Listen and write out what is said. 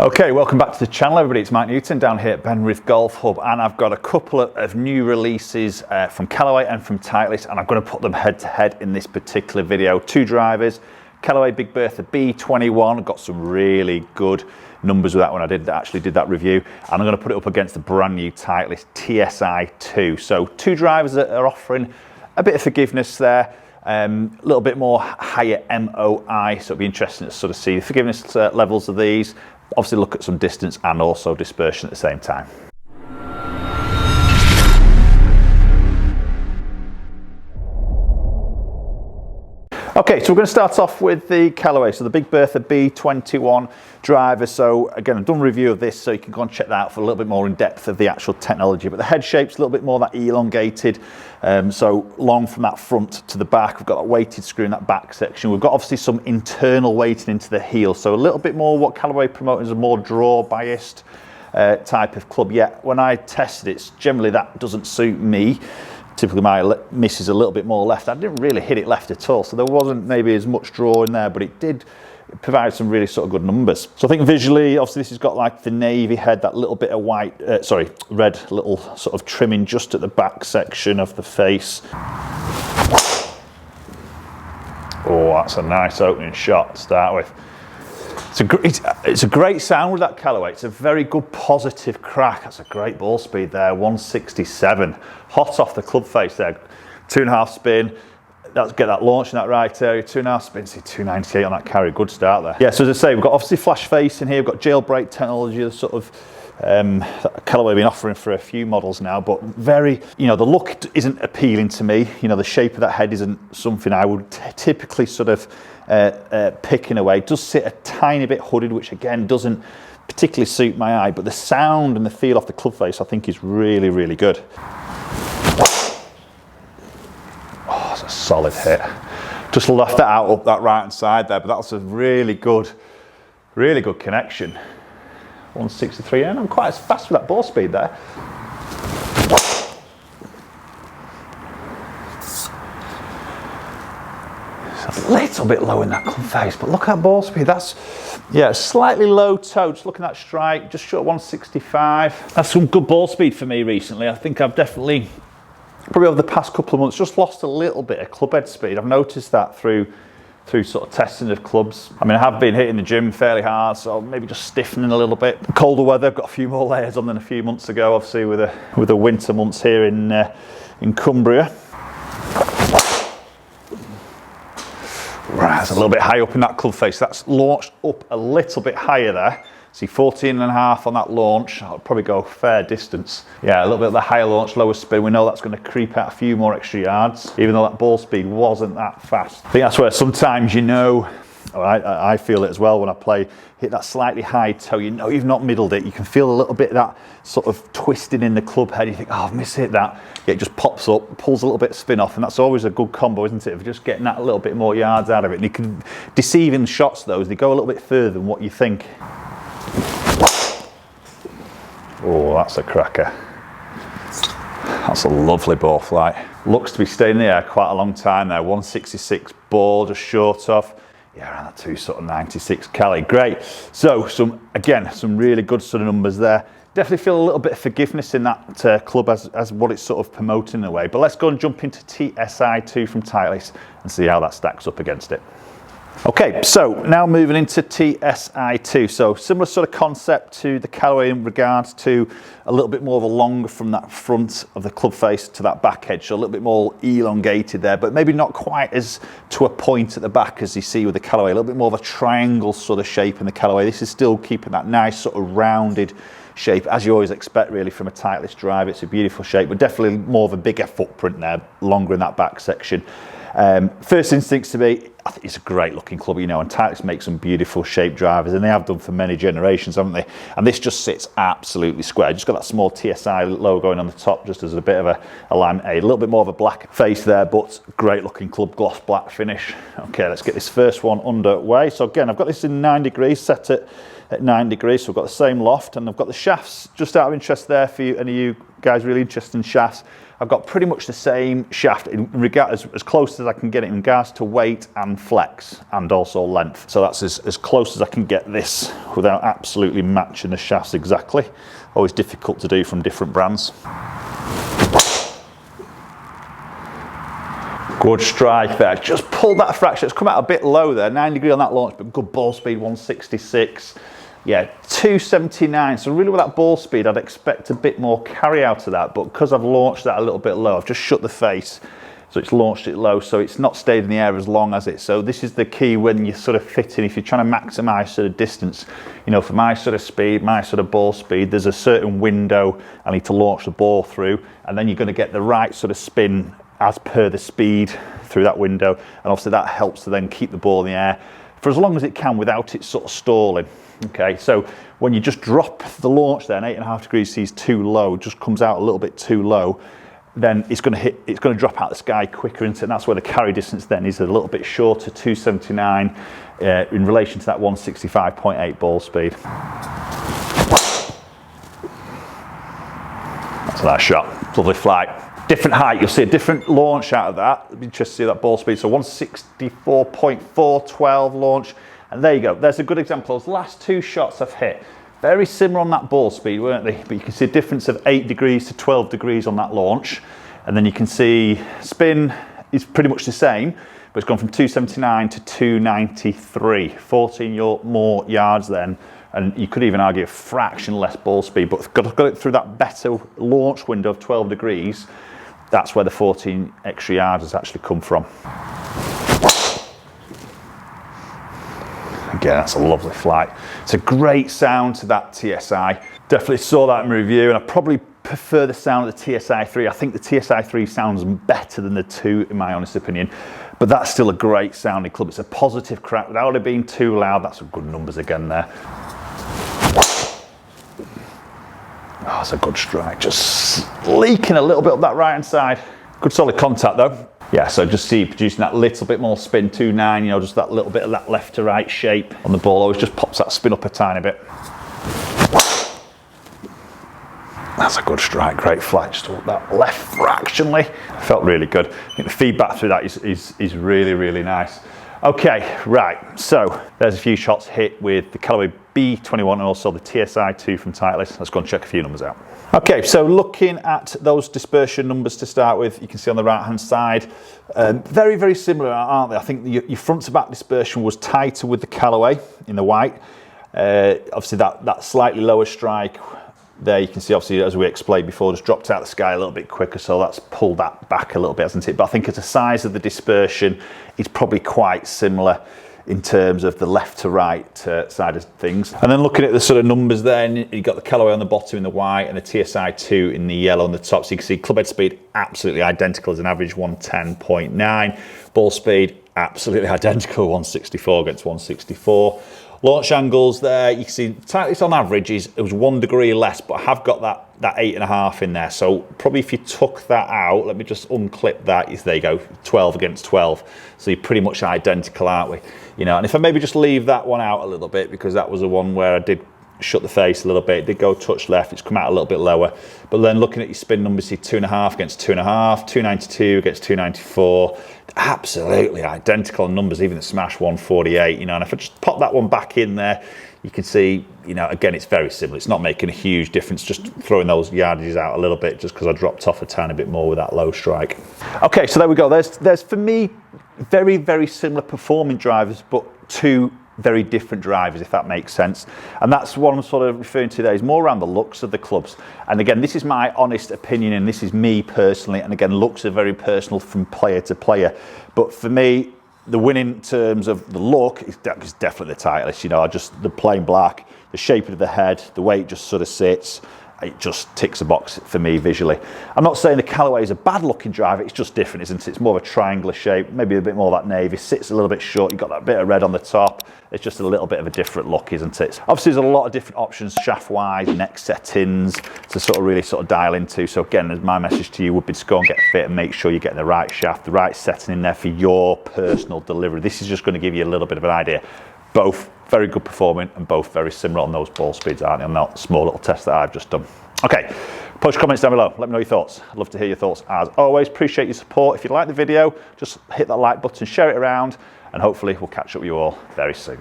Okay, welcome back to the channel everybody. It's Mike Newton down here at Benrith Golf Hub, and I've got a couple of new releases from Callaway and from Titleist, and I'm going to put them head to head in this particular video. Two drivers, Callaway Big Bertha B21, got some really good numbers with that one. I actually did that review, and I'm going to put it up against the brand new Titleist TSi2. So two drivers that are offering a bit of forgiveness there. A little bit more higher MOI, so it'll be interesting to sort of see the forgiveness levels of these. Obviously look at some distance and also dispersion at the same time. Okay, so we're going to start off with the Callaway, so the Big Bertha B21 Driver. So again, I've done a review of this, so you can go and check that out for a little bit more in depth of the actual technology. But the head shape's a little bit more that elongated, so long from that front to the back. We've got that weighted screw in that back section. We've got obviously some internal weighting into the heel, so a little bit more what Callaway promoting is a more draw biased type of club. Yet when I tested it, generally that doesn't suit me. Typically my miss is a little bit more left. I didn't really hit it left at all, so there wasn't maybe as much draw in there, but it did provide some really sort of good numbers. So I think visually, obviously this has got like the navy head, that little bit of red little sort of trimming just at the back section of the face. Oh, that's a nice opening shot to start with. It's a great sound with that Callaway. It's a very good positive crack. That's a great ball speed there, 167. Hot off the club face there. 2.5 spin. Let's get that launch in that right area. 2.5 spin, see 298 on that carry. Good start there. Yeah, so as I say, we've got obviously flash face in here. We've got jailbreak technology, the sort of that Callaway been offering for a few models now, but very, the look isn't appealing to me. The shape of that head isn't something I would typically sort of pick in a way. It does sit a tiny bit hooded, which again doesn't particularly suit my eye, but the sound and the feel off the club face I think is really, really good. Oh, it's a solid hit. Just left that out up that right hand side there, but that's a really good connection. 163, and I'm quite as fast with that ball speed there. It's a little bit low in that club face, but look at that ball speed. That's, yeah, slightly low toe. Just looking at that strike, just short 165. That's some good ball speed for me recently. I think I've definitely, probably over the past couple of months, just lost a little bit of club head speed. I've noticed that through sort of testing of clubs. I mean, I have been hitting the gym fairly hard, so maybe just stiffening a little bit. Colder weather, I've got a few more layers on than a few months ago, obviously with the winter months here in Cumbria. Right, that's a little bit high up in that club face. That's launched up a little bit higher there. See, 14.5 on that launch. I'll probably go a fair distance. Yeah, a little bit of the higher launch, lower spin. We know that's going to creep out a few more extra yards, even though that ball speed wasn't that fast. I think that's where sometimes I feel it as well when I hit that slightly high toe. You've not middled it. You can feel a little bit of that sort of twisting in the club head. You think, oh, I've mishit that. Yeah, it just pops up, pulls a little bit of spin off, and that's always a good combo, isn't it? Of just getting that a little bit more yards out of it. And you can deceive in shots, those. They go a little bit further than what you think. Oh, that's a cracker. That's a lovely ball flight. Looks to be staying in the air quite a long time there. 166 ball, just short of. Yeah, around that 296 Cali. Great. So some really good sort of numbers there. Definitely feel a little bit of forgiveness in that club as what it's sort of promoting in a way. But let's go and jump into TSi2 from Titleist and see how that stacks up against it. Okay, so now moving into TSi2. So similar sort of concept to the Callaway in regards to a little bit more of a longer from that front of the club face to that back edge. So a little bit more elongated there, but maybe not quite as to a point at the back as you see with the Callaway. A little bit more of a triangle sort of shape in the Callaway. This is still keeping that nice sort of rounded shape, as you always expect really from a Titleist drive. It's a beautiful shape, but definitely more of a bigger footprint there, longer in that back section. First instincts to me, I think it's a great looking club, and Titleist makes some beautiful shaped drivers, and they have done for many generations, haven't they? And this just sits absolutely square. Just got that small TSI logo going on the top, just as a bit of a alignment aid. A little bit more of a black face there, but great looking club, gloss black finish. Okay, let's get this first one underway. So again, I've got this in 9 degrees, set at 9 degrees, so we've got the same loft, and I've got the shafts, just out of interest there for you, any of you guys really interested in shafts, I've got pretty much the same shaft in regard as close as I can get it in regards to weight and flex and also length. So that's as close as I can get this without absolutely matching the shafts exactly. Always difficult to do from different brands. Good strike there. Just pulled that fraction. It's come out a bit low there. 9 degree on that launch, but good ball speed, 166. Yeah, 279. So really with that ball speed, I'd expect a bit more carry out of that. But because I've launched that a little bit low, I've just shut the face. So it's launched it low, so it's not stayed in the air as long as it. So this is the key when you're sort of fitting, if you're trying to maximize sort of distance. You know, for my sort of speed, my sort of ball speed, there's a certain window I need to launch the ball through, and then you're going to get the right sort of spin as per the speed through that window, and obviously that helps to then keep the ball in the air for as long as it can without it sort of stalling. Okay, so when you just drop the launch there, 8.5 degrees C is too low, just comes out a little bit too low, then it's going to drop out the sky quicker, and that's where the carry distance then is a little bit shorter, 279 in relation to that 165.8 ball speed. That's a nice shot, lovely flight. Different height, you'll see a different launch out of that. It'd be interesting to see that ball speed. So 164.4, 12 launch. And there you go. There's a good example. Those last two shots I've hit, very similar on that ball speed, weren't they? But you can see a difference of 8 degrees to 12 degrees on that launch. And then you can see spin is pretty much the same, but it's gone from 279 to 293. 14 more yards then. And you could even argue a fraction less ball speed, but got it through that better launch window of 12 degrees. That's where the 14 extra yards has actually come from. Again, that's a lovely flight. It's a great sound to that TSi. Definitely saw that in review, and I probably prefer the sound of the TSi3. I think the TSi3 sounds better than the 2, in my honest opinion. But that's still a great sounding club. It's a positive crack without it being too loud. That's some good numbers again there. Oh, that's a good strike. Just leaking a little bit up that right hand side. Good solid contact though. Yeah, so just see producing that little bit more spin, 2.9, you know, just that little bit of that left to right shape on the ball. Always just pops that spin up a tiny bit. That's a good strike, great flight, just up that left fractionally. Felt really good. I think the feedback through that is really, really nice. Okay, right, so there's a few shots hit with the Callaway B21 and also the TSi2 from Titleist. Let's go and check a few numbers out. Okay, so looking at those dispersion numbers to start with, you can see on the right hand side, very, very similar, aren't they? I think your front to back dispersion was tighter with the Callaway in the white. Obviously that slightly lower strike there, you can see obviously, as we explained before, just dropped out of the sky a little bit quicker, so that's pulled that back a little bit, hasn't it? But I think as the size of the dispersion, it's probably quite similar in terms of the left to right side of things. And then looking at the sort of numbers there, you've got the Callaway on the bottom in the white and the TSi2 in the yellow on the top. So you can see club head speed absolutely identical as an average 110.9. Ball speed absolutely identical, 164 against 164. Launch angles there, you can see Titleist on average it was 1 degree less, but I have got that 8.5 in there. So probably if you took that out, let me just unclip that, there you go, 12 against 12. So you're pretty much identical, aren't we? You know, and if I maybe just leave that one out a little bit, because that was the one where I did shut the face a little bit, it did go touch left, it's come out a little bit lower. But then looking at your spin numbers, see 2.5 against 2.5, 292 against 294. Absolutely identical numbers, even the smash 148, you know, and if I just pop that one back in there, you can see, you know, again, it's very similar. It's not making a huge difference, just throwing those yardages out a little bit just because I dropped off a tiny bit more with that low strike. Okay, so there we go. There's for me, very, very similar performing drivers, but two very different drivers, if that makes sense. And that's what I'm sort of referring to there, is more around the looks of the clubs. And again, this is my honest opinion, and this is me personally, and again, looks are very personal from player to player. But for me, the win in terms of the look is definitely the Titleist. You know, just the plain black, the shape of the head, the way it just sort of sits, it just ticks a box for me visually. I'm not saying the Callaway is a bad looking driver, it's just different, isn't it? It's more of a triangular shape, maybe a bit more of that navy, sits a little bit short, you've got that bit of red on the top. It's just a little bit of a different look, isn't it? Obviously there's a lot of different options, shaft wise, neck settings, to sort of really sort of dial into. So again, my message to you would be to go and get fit and make sure you get the right shaft, the right setting in there for your personal delivery. This is just going to give you a little bit of an idea. Both very good performing and both very similar on those ball speeds, aren't they, on that small little test that I've just done. Okay, Post your comments down below, let me know your thoughts. I'd love to hear your thoughts as always. Appreciate your support. If you like the video, just hit that like button, share it around, and hopefully we'll catch up with you all very soon.